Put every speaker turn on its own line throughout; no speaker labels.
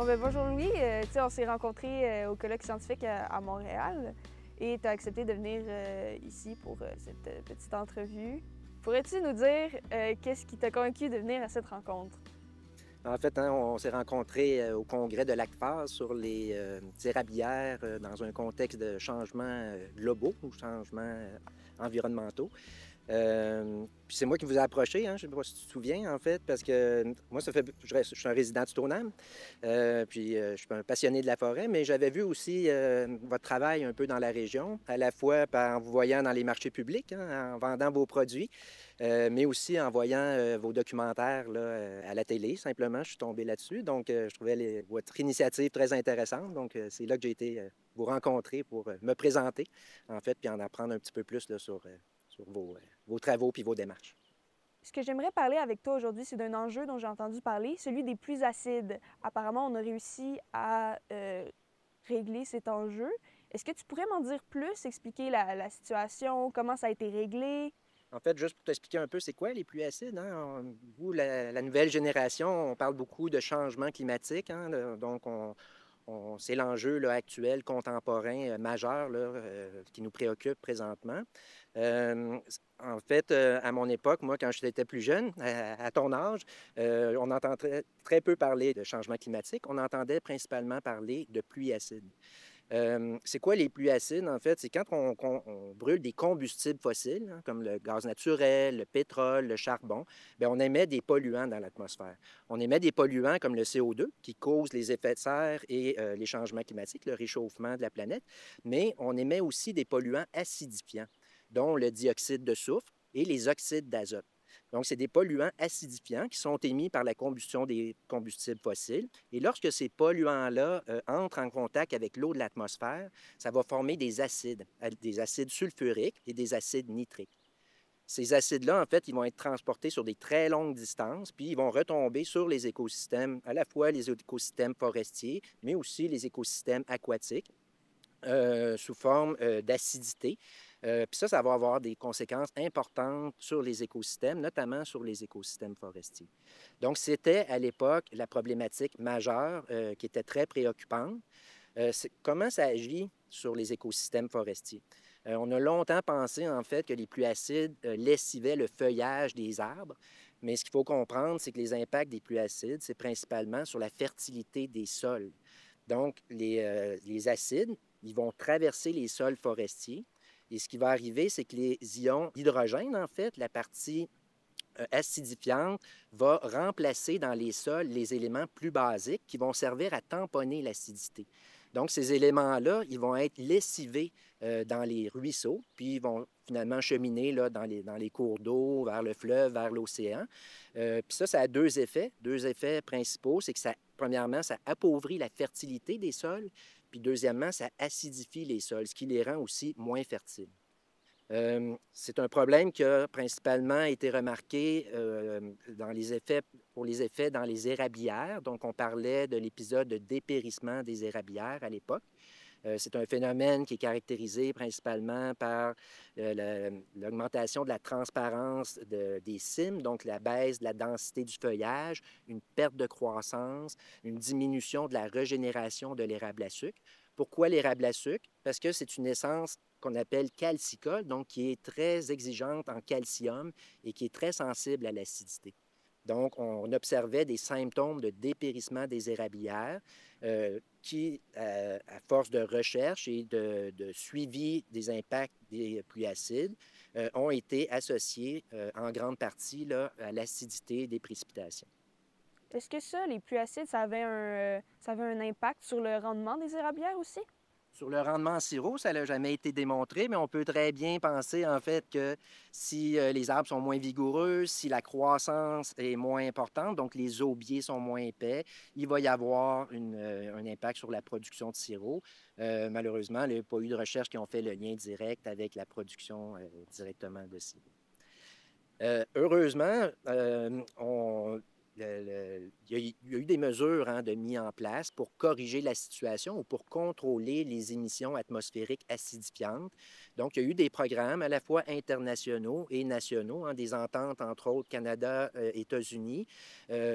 Bon, ben, bonjour Louis. On s'est rencontrés au colloque scientifique à Montréal et tu as accepté de venir ici pour cette petite entrevue. Pourrais-tu nous dire qu'est-ce qui t'a convaincu de venir à cette rencontre?
En fait, hein, on s'est rencontrés au congrès de l'ACFAS sur les érablières dans un contexte de changements globaux ou changements environnementaux. Puis c'est moi qui vous ai approché, hein, je ne sais pas si tu te souviens, en fait, parce que moi, je suis un résident du Stoneham, je suis un passionné de la forêt, mais j'avais vu aussi votre travail un peu dans la région, à la fois en vous voyant dans les marchés publics, hein, en vendant vos produits, mais aussi en voyant vos documentaires là, à la télé, simplement, je suis tombé là-dessus. Donc, je trouvais votre initiative très intéressante. Donc, c'est là que j'ai été vous rencontrer pour me présenter, en fait, puis en apprendre un petit peu plus là, sur vos travaux puis vos démarches.
Ce que j'aimerais parler avec toi aujourd'hui, c'est d'un enjeu dont j'ai entendu parler, celui des pluies acides. Apparemment, on a réussi à régler cet enjeu. Est-ce que tu pourrais m'en dire plus, expliquer la situation, comment ça a été réglé?
En fait, juste pour t'expliquer un peu, c'est quoi les pluies acides, hein? Vous, la nouvelle génération, on parle beaucoup de changement climatique, hein, donc c'est l'enjeu là, actuel, contemporain, majeur là, qui nous préoccupe présentement. En fait, à mon époque, moi, quand j'étais plus jeune, à ton âge, on entendait très peu parler de changement climatique. On entendait principalement parler de pluie acide. C'est quoi les pluies acides, en fait? C'est quand on brûle des combustibles fossiles, hein, comme le gaz naturel, le pétrole, le charbon, bien, on émet des polluants dans l'atmosphère. On émet des polluants comme le CO2, qui causent les effets de serre et les changements climatiques, le réchauffement de la planète, mais on émet aussi des polluants acidifiants, dont le dioxyde de soufre et les oxydes d'azote. Donc, c'est des polluants acidifiants qui sont émis par la combustion des combustibles fossiles. Et lorsque ces polluants-là entrent en contact avec l'eau de l'atmosphère, ça va former des acides sulfuriques et des acides nitriques. Ces acides-là, en fait, ils vont être transportés sur des très longues distances, puis ils vont retomber sur les écosystèmes, à la fois les écosystèmes forestiers, mais aussi les écosystèmes aquatiques sous forme d'acidité. Puis ça va avoir des conséquences importantes sur les écosystèmes, notamment sur les écosystèmes forestiers. Donc, c'était à l'époque la problématique majeure qui était très préoccupante. Comment ça agit sur les écosystèmes forestiers? On a longtemps pensé, en fait, que les pluies acides lessivaient le feuillage des arbres, mais ce qu'il faut comprendre, c'est que les impacts des pluies acides, c'est principalement sur la fertilité des sols. Donc, les acides, ils vont traverser les sols forestiers. Et ce qui va arriver, c'est que les ions d'hydrogène, en fait, la partie acidifiante, va remplacer dans les sols les éléments plus basiques qui vont servir à tamponner l'acidité. Donc, ces éléments-là, ils vont être lessivés dans les ruisseaux, puis ils vont finalement cheminer là, dans les cours d'eau, vers le fleuve, vers l'océan. Puis ça a deux effets principaux. C'est que premièrement, ça appauvrit la fertilité des sols, puis deuxièmement, ça acidifie les sols, ce qui les rend aussi moins fertiles. C'est un problème qui a principalement été remarqué pour les effets dans les érablières. Donc, on parlait de l'épisode de dépérissement des érablières à l'époque. C'est un phénomène qui est caractérisé principalement par l'augmentation de la transparence des cimes, donc la baisse de la densité du feuillage, une perte de croissance, une diminution de la régénération de l'érable à sucre. Pourquoi l'érable à sucre? Parce que c'est une essence qu'on appelle calcicole, donc qui est très exigeante en calcium et qui est très sensible à l'acidité. Donc, on observait des symptômes de dépérissement des érablières qui, à force de recherche et de suivi des impacts des pluies acides, ont été associés en grande partie là, à l'acidité des précipitations.
Est-ce que ça, les pluies acides, ça avait un impact sur le rendement des érablières aussi?
Sur le rendement en sirop, ça n'a jamais été démontré, mais on peut très bien penser en fait que si les arbres sont moins vigoureux, si la croissance est moins importante, donc les aubiers sont moins épais, il va y avoir un impact sur la production de sirop. Malheureusement, il n'y a pas eu de recherches qui ont fait le lien direct avec la production directement de sirop. Heureusement, il y a eu des mesures de mis en place pour corriger la situation ou pour contrôler les émissions atmosphériques acidifiantes. Donc, il y a eu des programmes à la fois internationaux et nationaux, des ententes, entre autres, Canada, États-Unis,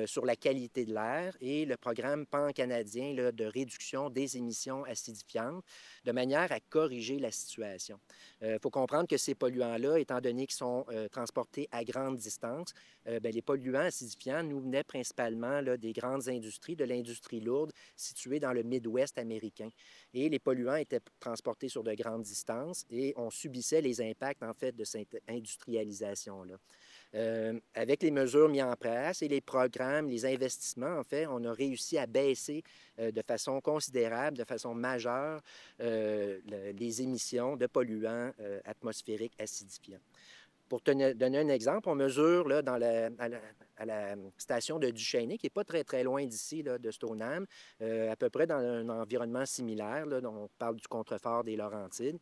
sur la qualité de l'air et le programme pan-canadien là, de réduction des émissions acidifiantes de manière à corriger la situation. Il faut comprendre que ces polluants-là, étant donné qu'ils sont transportés à grande distance, les polluants acidifiants nous venaient principalement là, des grandes industries, de l'industrie lourde située dans le Midwest américain. Et les polluants étaient transportés sur de grandes distances et on subissait les impacts, en fait, de cette industrialisation-là. Avec les mesures mises en place et les programmes, les investissements, en fait, on a réussi à baisser de façon considérable, de façon majeure, les émissions de polluants atmosphériques acidifiants. Pour te donner un exemple, on mesure là, à la station de Duchesnay, qui n'est pas très, très loin d'ici, là, de Stoneham, à peu près dans un environnement similaire, là, dont on parle du contrefort des Laurentides.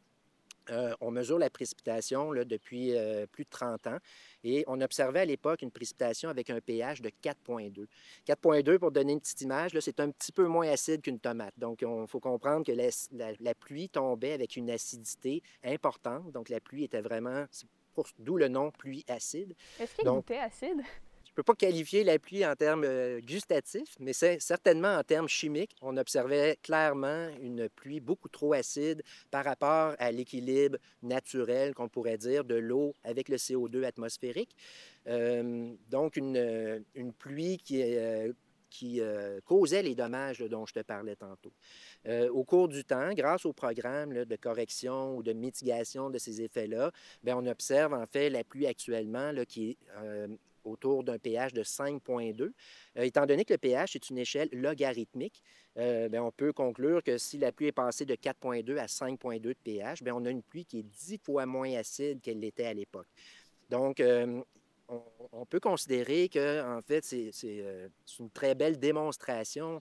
On mesure la précipitation là, depuis plus de 30 ans et on observait à l'époque une précipitation avec un pH de 4,2. 4,2, pour donner une petite image, c'est un petit peu moins acide qu'une tomate. Donc, il faut comprendre que la pluie tombait avec une acidité importante. Donc, la pluie était vraiment, d'où le nom pluie acide.
Est-ce qu'il
Donc,
goûtait acide?
je ne peux pas qualifier la pluie en termes gustatifs, mais c'est certainement en termes chimiques. On observait clairement une pluie beaucoup trop acide par rapport à l'équilibre naturel, qu'on pourrait dire, de l'eau avec le CO2 atmosphérique. Donc, une pluie qui causait les dommages dont je te parlais tantôt. Au cours du temps, grâce au programme là, de correction ou de mitigation de ces effets-là, bien, on observe en fait la pluie actuellement là, qui est autour d'un pH de 5,2. Étant donné que le pH est une échelle logarithmique, bien, on peut conclure que si la pluie est passée de 4,2 à 5,2 de pH, bien, on a une pluie qui est 10 fois moins acide qu'elle l'était à l'époque. Donc, on peut considérer que, en fait, c'est une très belle démonstration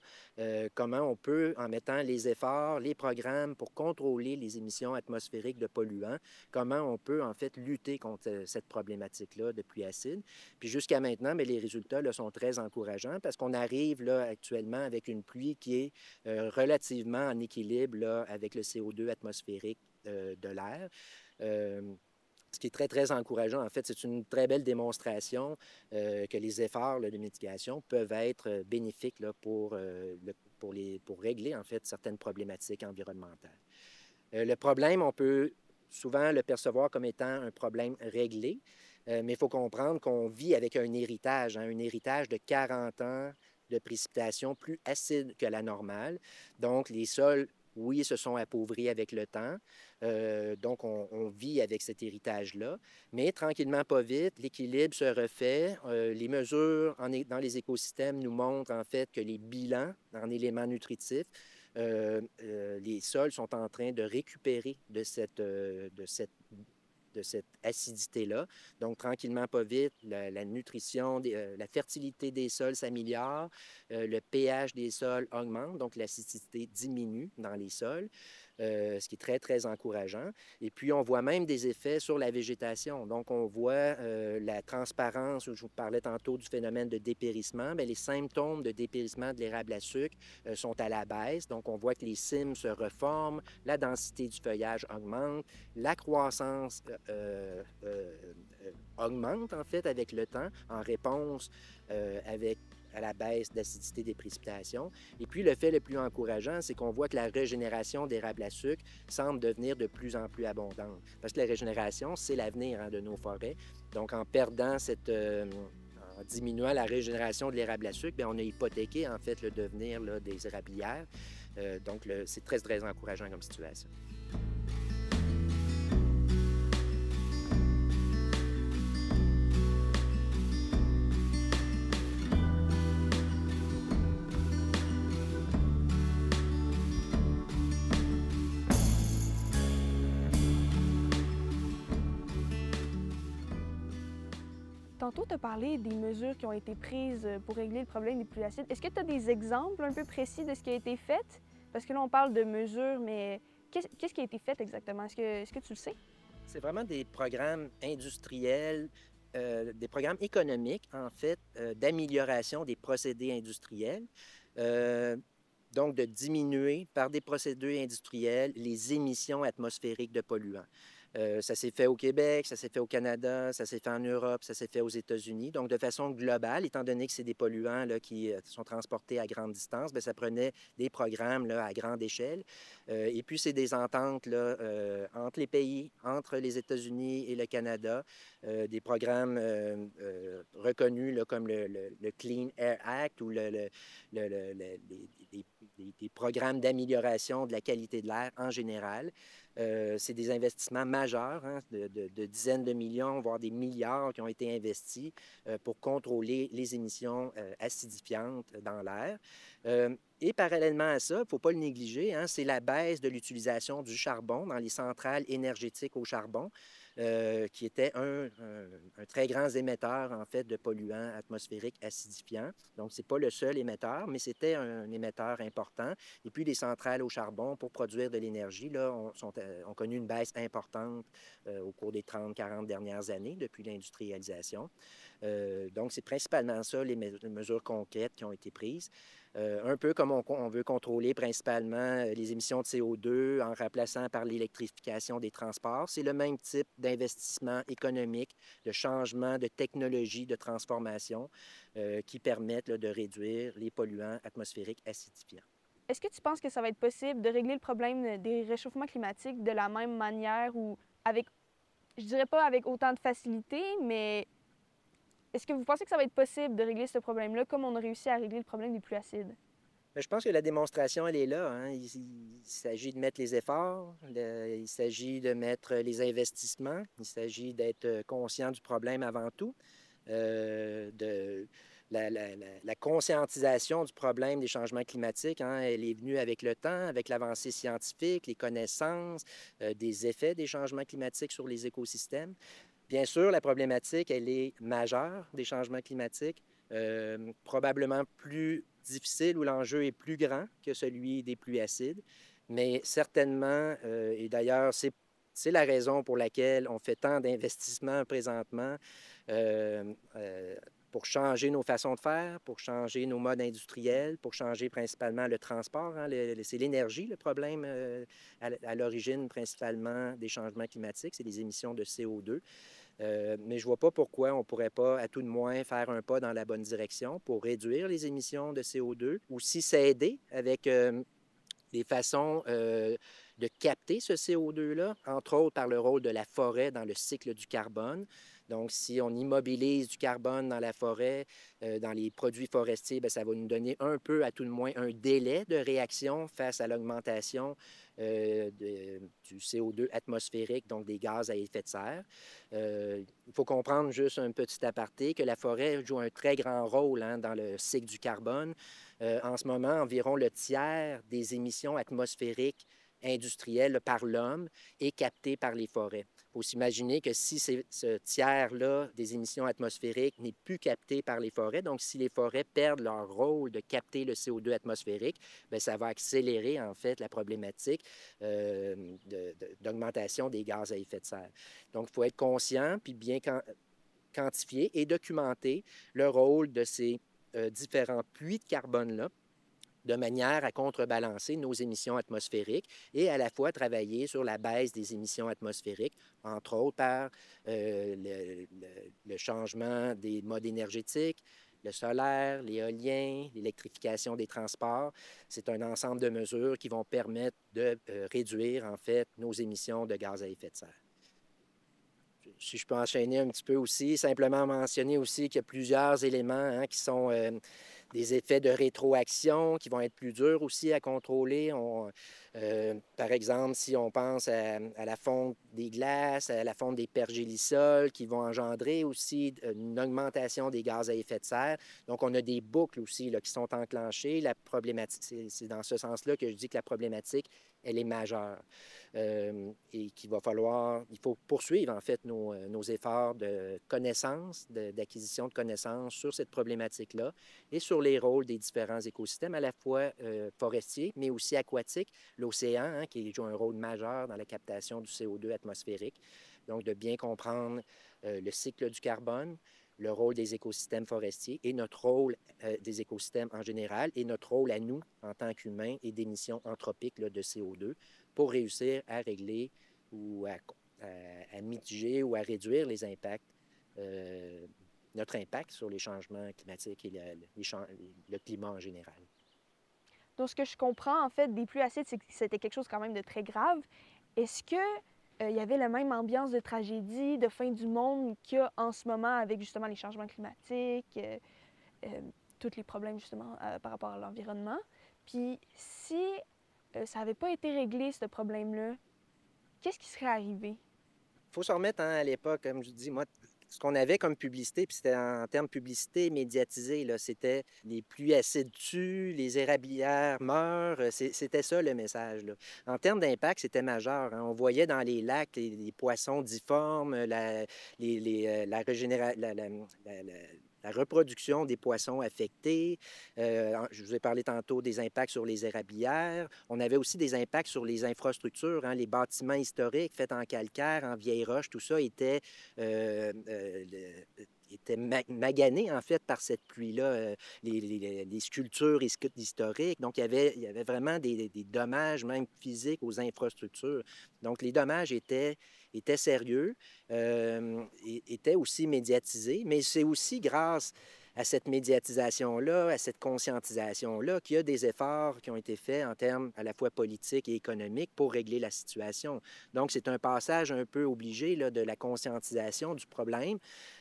comment on peut, en mettant les efforts, les programmes pour contrôler les émissions atmosphériques de polluants, comment on peut, en fait, lutter contre cette problématique-là de pluie acide. Puis jusqu'à maintenant, mais les résultats là, sont très encourageants parce qu'on arrive là, actuellement avec une pluie qui est relativement en équilibre là, avec le CO2 atmosphérique de l'air. Ce qui est très, très encourageant. En fait, c'est une très belle démonstration que les efforts là, de mitigation peuvent être bénéfiques là, pour régler, en fait, certaines problématiques environnementales. Le problème, on peut souvent le percevoir comme étant un problème réglé, mais il faut comprendre qu'on vit avec un héritage de 40 ans de précipitations plus acides que la normale. Donc, les sols, oui, se sont appauvris avec le temps. Donc, on vit avec cet héritage-là. Mais tranquillement, pas vite, l'équilibre se refait. Les mesures dans les écosystèmes nous montrent en fait que les bilans en éléments nutritifs, les sols sont en train de récupérer de cette acidité-là. Donc, tranquillement, pas vite, la nutrition, la fertilité des sols s'améliore, le pH des sols augmente, donc l'acidité diminue dans les sols, ce qui est très, très encourageant. Et puis, on voit même des effets sur la végétation. Donc, on voit la transparence, où je vous parlais tantôt du phénomène de dépérissement. Bien, les symptômes de dépérissement de l'érable à sucre sont à la baisse. Donc, on voit que les cimes se reforment, la densité du feuillage augmente, la croissance augmente, en fait, avec le temps, en réponse à la baisse d'acidité des précipitations. Et puis, le fait le plus encourageant, c'est qu'on voit que la régénération d'érable à sucre semble devenir de plus en plus abondante. Parce que la régénération, c'est l'avenir de nos forêts. Donc, en perdant en diminuant la régénération de l'érable à sucre, bien, on a hypothéqué, en fait, le devenir là, des érablières. Donc, c'est très, très encourageant comme situation.
Tantôt, tu as parlé des mesures qui ont été prises pour régler le problème des pluies acides. Est-ce que tu as des exemples un peu précis de ce qui a été fait? Parce que là, on parle de mesures, mais qu'est-ce qui a été fait exactement? Est-ce que tu le sais?
C'est vraiment des programmes industriels des programmes économiques, en fait, d'amélioration des procédés industriels. Euh, donc, de diminuer par des procédés industriels les émissions atmosphériques de polluants. Ça s'est fait au Québec, ça s'est fait au Canada, ça s'est fait en Europe, ça s'est fait aux États-Unis. Donc, de façon globale, étant donné que c'est des polluants là, qui sont transportés à grande distance, bien, ça prenait des programmes là, à grande échelle. Et puis, c'est des ententes là, entre les pays, entre les États-Unis et le Canada, des programmes reconnus là, comme le Clean Air Act ou des programmes d'amélioration de la qualité de l'air en général. C'est des investissements majeurs, hein, de dizaines de millions, voire des milliards qui ont été investis pour contrôler les émissions acidifiantes dans l'air. Et parallèlement à ça, il ne faut pas le négliger, hein, c'est la baisse de l'utilisation du charbon dans les centrales énergétiques au charbon, qui était un très grand émetteur, en fait, de polluants atmosphériques acidifiants. Donc, ce n'est pas le seul émetteur, mais c'était un émetteur important. Et puis, les centrales au charbon, pour produire de l'énergie, là, ont connu une baisse importante au cours des 30-40 dernières années depuis l'industrialisation. Donc, c'est principalement ça, les mesures concrètes qui ont été prises. Un peu comme on veut contrôler principalement les émissions de CO2 en remplaçant par l'électrification des transports. C'est le même type d'investissement économique, de changement de technologie, de transformation qui permettent là, de réduire les polluants atmosphériques acidifiants.
Est-ce que tu penses que ça va être possible de régler le problème des réchauffements climatiques de la même manière ou avec, je dirais pas avec autant de facilité, mais est-ce que vous pensez que ça va être possible de régler ce problème-là comme on a réussi à régler le problème des pluies acides?
Bien, je pense que la démonstration, elle est là, hein. Il s'agit de mettre les efforts, il s'agit de mettre les investissements, il s'agit d'être conscient du problème avant tout, de la conscientisation du problème des changements climatiques, hein, elle est venue avec le temps, avec l'avancée scientifique, les connaissances, des effets des changements climatiques sur les écosystèmes. Bien sûr, la problématique, elle est majeure des changements climatiques, probablement plus difficile, où l'enjeu est plus grand que celui des pluies acides, mais certainement, et d'ailleurs, c'est la raison pour laquelle on fait tant d'investissements présentement euh, euh, pour changer nos façons de faire, pour changer nos modes industriels, pour changer principalement le transport, hein. C'est l'énergie, le problème à l'origine principalement des changements climatiques, c'est les émissions de CO2. Mais je ne vois pas pourquoi on ne pourrait pas, à tout de moins, faire un pas dans la bonne direction pour réduire les émissions de CO2 ou si s'aider avec des façons de capter ce CO2-là, entre autres par le rôle de la forêt dans le cycle du carbone. Donc, si on immobilise du carbone dans la forêt, dans les produits forestiers, bien, ça va nous donner un peu, à tout de moins, un délai de réaction face à l'augmentation du CO2 atmosphérique, donc des gaz à effet de serre. Il faut comprendre, juste un petit aparté, que la forêt joue un très grand rôle, hein, dans le cycle du carbone. En ce moment, environ le tiers des émissions atmosphériques industrielles par l'homme est capté par les forêts. Il faut s'imaginer que si ce tiers-là des émissions atmosphériques n'est plus capté par les forêts, donc si les forêts perdent leur rôle de capter le CO2 atmosphérique, bien, ça va accélérer en fait la problématique d'augmentation des gaz à effet de serre. Donc, il faut être conscient puis bien quantifier et documenter le rôle de ces différents puits de carbone-là, de manière à contrebalancer nos émissions atmosphériques et à la fois travailler sur la baisse des émissions atmosphériques, entre autres par le changement des modes énergétiques, le solaire, l'éolien, l'électrification des transports. C'est un ensemble de mesures qui vont permettre de réduire, en fait, nos émissions de gaz à effet de serre. Si je peux enchaîner un petit peu aussi, simplement mentionner aussi qu'il y a plusieurs éléments, hein, qui sont des effets de rétroaction qui vont être plus durs aussi à contrôler. Par exemple, si on pense à la fonte des glaces, à la fonte des pergélisols qui vont engendrer aussi une augmentation des gaz à effet de serre. Donc, on a des boucles aussi là, qui sont enclenchées. La problématique, c'est dans ce sens-là que je dis que la problématique, elle est majeure. Et qu'il va falloir, il faut poursuivre en fait nos efforts de connaissance, d'acquisition de connaissances sur cette problématique-là et sur les rôles des différents écosystèmes, à la fois forestiers, mais aussi aquatiques, l'océan, hein, qui joue un rôle majeur dans la captation du CO2 atmosphérique. donc de bien comprendre le cycle du carbone, le rôle des écosystèmes forestiers et notre rôle des écosystèmes en général et notre rôle à nous en tant qu'humains et d'émissions anthropiques là, de CO2 pour réussir à régler ou à mitiger ou à réduire les impacts, notre impact sur les changements climatiques et le climat en général.
Donc, ce que je comprends, en fait, des pluies acides, c'est que c'était quelque chose quand même de très grave. Est-ce que il y avait la même ambiance de tragédie, de fin du monde qu'il y a en ce moment avec justement les changements climatiques, euh, tous les problèmes justement par rapport à l'environnement? Puis si ça n'avait pas été réglé, ce problème-là, qu'est-ce qui serait arrivé?
Faut se remettre hein, à l'époque, comme je dis, moi, ce qu'on avait comme publicité, puis c'était en termes publicité médiatisée, là, c'était les pluies acides tuent, les érablières meurent, c'était ça le message. Là. En termes d'impact, c'était majeur. Hein. On voyait dans les lacs les poissons difformes, la reproduction des poissons affectés. Je vous ai parlé tantôt des impacts sur les érablières. On avait aussi des impacts sur les infrastructures. Hein. Les bâtiments historiques faits en calcaire, en vieille roche, tout ça était magané, en fait, par cette pluie-là, les sculptures historiques. Donc, il y avait vraiment des dommages, même physiques, aux infrastructures. Donc, les dommages étaient sérieux, étaient aussi médiatisés, mais c'est aussi grâce à cette médiatisation-là, à cette conscientisation-là, qu'il y a des efforts qui ont été faits en termes à la fois politiques et économiques pour régler la situation. Donc, c'est un passage un peu obligé là, de la conscientisation du problème,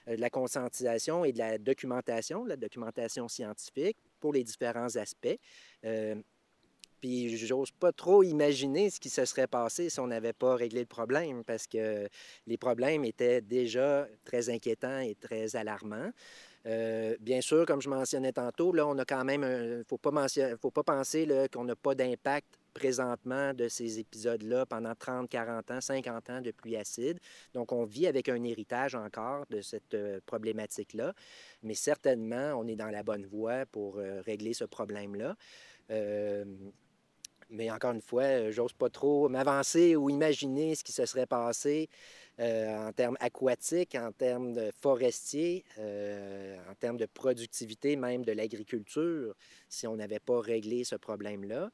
de la conscientisation et de la documentation scientifique pour les différents aspects. Puis j'ose pas trop imaginer ce qui se serait passé si on n'avait pas réglé le problème, parce que les problèmes étaient déjà très inquiétants et très alarmants. Bien sûr, comme je mentionnais tantôt, là, on a quand même, faut pas penser là, qu'on n'a pas d'impact présentement de ces épisodes-là pendant 30, 40 ans, 50 ans de pluie acide. Donc, on vit avec un héritage encore de cette problématique-là, mais certainement, on est dans la bonne voie pour régler ce problème-là. Euh, mais encore une fois, j'ose pas trop m'avancer ou imaginer ce qui se serait passé en termes aquatiques, en termes de forestiers, en termes de productivité même de l'agriculture, si on n'avait pas réglé ce problème-là.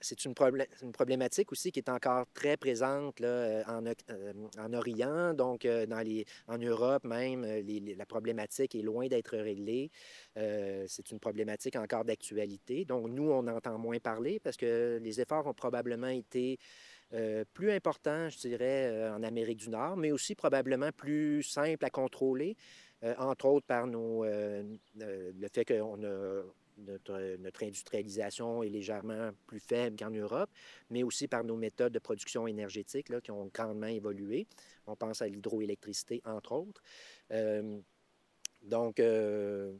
C'est une problématique aussi qui est encore très présente là, en Orient, donc en Europe même, la problématique est loin d'être réglée. C'est une problématique encore d'actualité. Donc, nous, on entend moins parler parce que les efforts ont probablement été plus importants, je dirais, en Amérique du Nord, mais aussi probablement plus simples à contrôler, entre autres par le fait que notre industrialisation est légèrement plus faible qu'en Europe, mais aussi par nos méthodes de production énergétique là, qui ont grandement évolué. On pense à l'hydroélectricité, entre autres. Donc,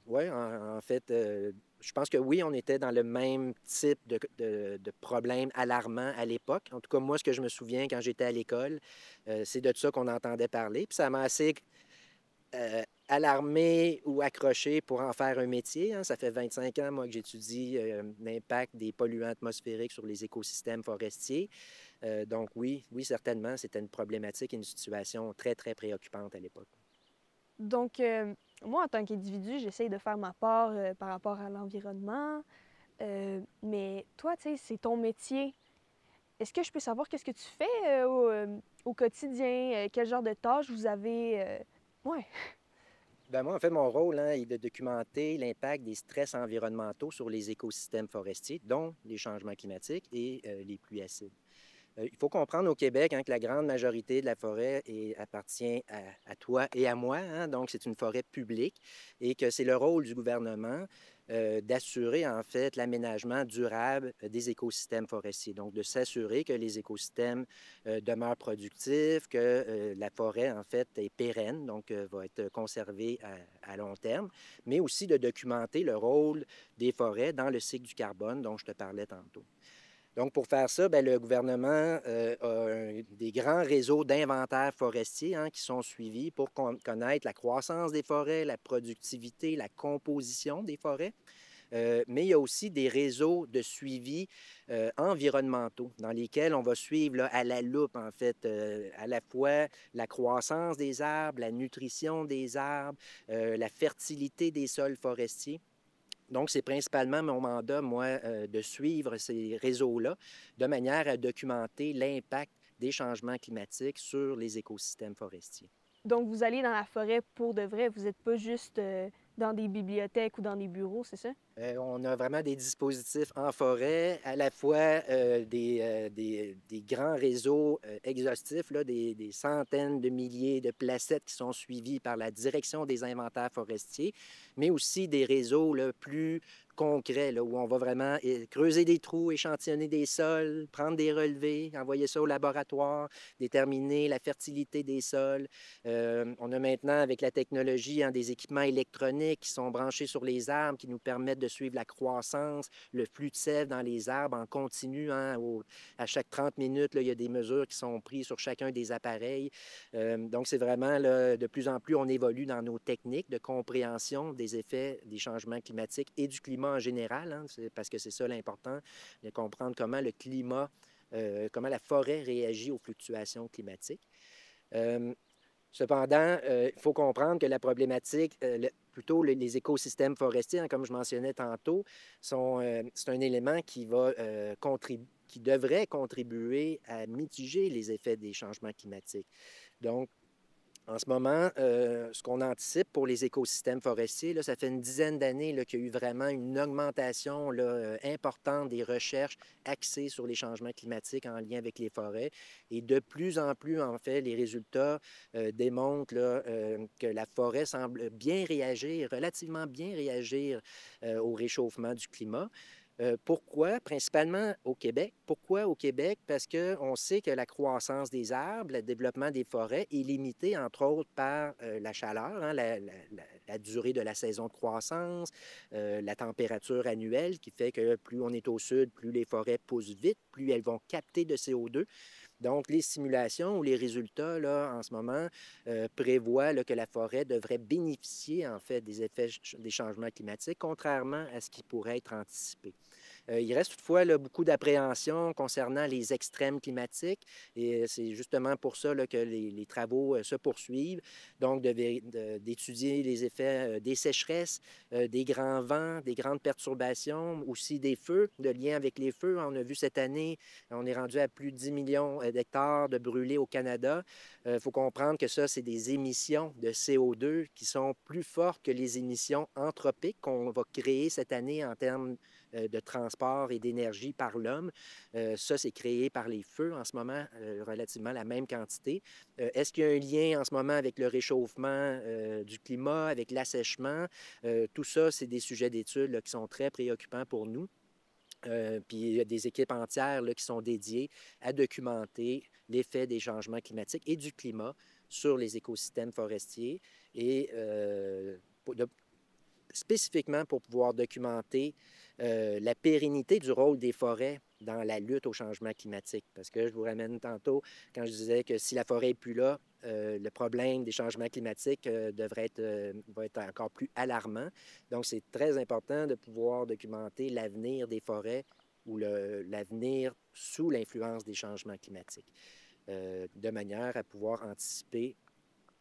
oui, en fait, je pense que oui, on était dans le même type de problème alarmant à l'époque. En tout cas, moi, ce que je me souviens quand j'étais à l'école, c'est de ça qu'on entendait parler. Puis ça m'a assez alarmé ou accroché pour en faire un métier. Hein. Ça fait 25 ans, moi, que j'étudie l'impact des polluants atmosphériques sur les écosystèmes forestiers. Donc, oui, certainement, c'était une problématique et une situation très, très préoccupante à l'époque.
Donc, moi, en tant qu'individu, j'essaye de faire ma part par rapport à l'environnement. Mais toi, tu sais, c'est ton métier. Est-ce que je peux savoir qu'est-ce que tu fais au quotidien? Quel genre de tâches vous avez? Ouais.
Ben moi, en fait, mon rôle hein, est de documenter l'impact des stress environnementaux sur les écosystèmes forestiers, dont les changements climatiques et les pluies acides. Il faut comprendre au Québec hein, que la grande majorité de la forêt appartient à toi et à moi, hein, donc c'est une forêt publique et que c'est le rôle du gouvernement d'assurer en fait l'aménagement durable des écosystèmes forestiers, donc de s'assurer que les écosystèmes demeurent productifs, que la forêt en fait est pérenne, donc va être conservée à long terme, mais aussi de documenter le rôle des forêts dans le cycle du carbone dont je te parlais tantôt. Donc, pour faire ça, bien, le gouvernement a des grands réseaux d'inventaires forestiers hein, qui sont suivis pour connaître la croissance des forêts, la productivité, la composition des forêts. mais il y a aussi des réseaux de suivi environnementaux dans lesquels on va suivre là, à la loupe, en fait, à la fois la croissance des arbres, la nutrition des arbres, la fertilité des sols forestiers. Donc, c'est principalement mon mandat, moi, de suivre ces réseaux-là de manière à documenter l'impact des changements climatiques sur les écosystèmes forestiers.
Donc, vous allez dans la forêt pour de vrai, vous n'êtes pas juste dans des bibliothèques ou dans des bureaux, c'est ça?
On a vraiment des dispositifs en forêt, à la fois des grands réseaux exhaustifs, là, des centaines de milliers de placettes qui sont suivies par la direction des inventaires forestiers, mais aussi des réseaux là, plus concrets, là, où on va vraiment creuser des trous, échantillonner des sols, prendre des relevés, envoyer ça au laboratoire, déterminer la fertilité des sols. On a maintenant, avec la technologie, hein, des équipements électroniques qui sont branchés sur les arbres, qui nous permettent de suivre la croissance, le flux de sève dans les arbres en continu. Hein, à chaque 30 minutes, là, il y a des mesures qui sont prises sur chacun des appareils. Donc, c'est vraiment, là, de plus en plus, on évolue dans nos techniques de compréhension des effets des changements climatiques et du climat en général, hein, parce que c'est ça l'important, de comprendre comment le climat, comment la forêt réagit aux fluctuations climatiques. Cependant, il faut comprendre que la problématique, plutôt les écosystèmes forestiers, hein, comme je mentionnais tantôt, c'est un élément qui devrait contribuer à mitiger les effets des changements climatiques. Donc, en ce moment, ce qu'on anticipe pour les écosystèmes forestiers, là, ça fait une dizaine d'années là, qu'il y a eu vraiment une augmentation là, importante des recherches axées sur les changements climatiques en lien avec les forêts. Et de plus en plus, en fait, les résultats démontrent là, que la forêt semble bien réagir, relativement bien réagir au réchauffement du climat. Pourquoi? Principalement au Québec. Pourquoi au Québec? Parce qu'on sait que la croissance des arbres, le développement des forêts est limité, entre autres, par la chaleur, hein, la durée de la saison de croissance, la température annuelle qui fait que plus on est au sud, plus les forêts poussent vite, plus elles vont capter de CO2. Donc, les simulations ou les résultats, là, en ce moment, prévoient là, que la forêt devrait bénéficier, en fait, des effets des changements climatiques, contrairement à ce qui pourrait être anticipé. Il reste toutefois là, beaucoup d'appréhension concernant les extrêmes climatiques et c'est justement pour ça là, que les travaux se poursuivent. Donc, d'étudier les effets des sécheresses, des grands vents, des grandes perturbations, aussi des feux, de lien avec les feux. On a vu cette année, on est rendu à plus de 10 millions d'hectares de brûlés au Canada. Il faut comprendre que ça, c'est des émissions de CO2 qui sont plus fortes que les émissions anthropiques qu'on va créer cette année en termes de transport et d'énergie par l'homme. Ça, c'est créé par les feux en ce moment, relativement la même quantité. Est-ce qu'il y a un lien en ce moment avec le réchauffement du climat, avec l'assèchement? Tout ça, c'est des sujets d'études qui sont très préoccupants pour nous. Puis il y a des équipes entières là, qui sont dédiées à documenter l'effet des changements climatiques et du climat sur les écosystèmes forestiers et spécifiquement pour pouvoir documenter la pérennité du rôle des forêts dans la lutte au changement climatique. Parce que je vous ramène tantôt, quand je disais que si la forêt n'est plus là, le problème des changements climatiques va être encore plus alarmant. Donc, c'est très important de pouvoir documenter l'avenir des forêts ou l'avenir sous l'influence des changements climatiques, de manière à pouvoir anticiper,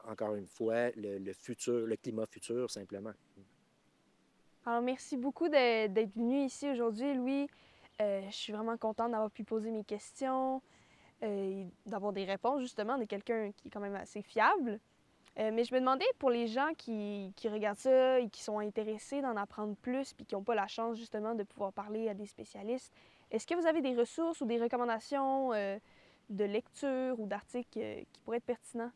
encore une fois, le futur, le climat futur, simplement.
Alors, merci beaucoup d'être venu ici aujourd'hui, Louis. Je suis vraiment contente d'avoir pu poser mes questions, d'avoir des réponses, justement, de quelqu'un qui est quand même assez fiable. Mais je me demandais, pour les gens qui regardent ça et qui sont intéressés d'en apprendre plus puis qui n'ont pas la chance, justement, de pouvoir parler à des spécialistes, est-ce que vous avez des ressources ou des recommandations de lecture ou d'articles qui pourraient être pertinents?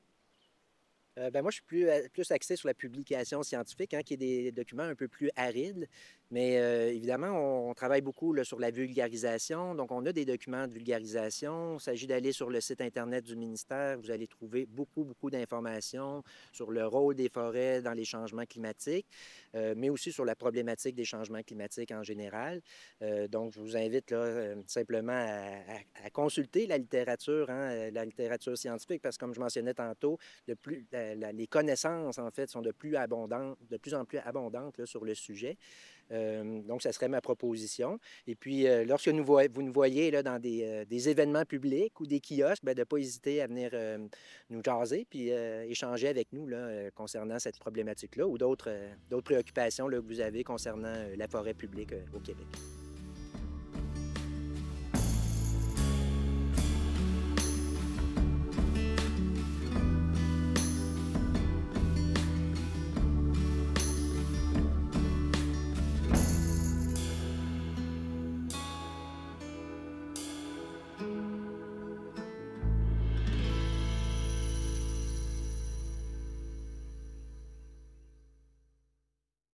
Ben moi, je suis plus axé sur la publication scientifique, hein, qui est des documents un peu plus arides. Mais évidemment, on travaille beaucoup là, sur la vulgarisation. Donc, on a des documents de vulgarisation. Il s'agit d'aller sur le site Internet du ministère. Vous allez trouver beaucoup d'informations sur le rôle des forêts dans les changements climatiques, mais aussi sur la problématique des changements climatiques en général. Donc, je vous invite là, simplement à consulter la littérature scientifique, parce que comme je mentionnais tantôt, les connaissances, en fait, sont de plus en plus abondantes là, sur le sujet. Donc, ça serait ma proposition. Et puis, lorsque vous nous voyez là, dans des événements publics ou des kiosques, bien, de ne pas hésiter à venir nous jaser puis échanger avec nous là, concernant cette problématique-là ou d'autres préoccupations là, que vous avez concernant la forêt publique au Québec.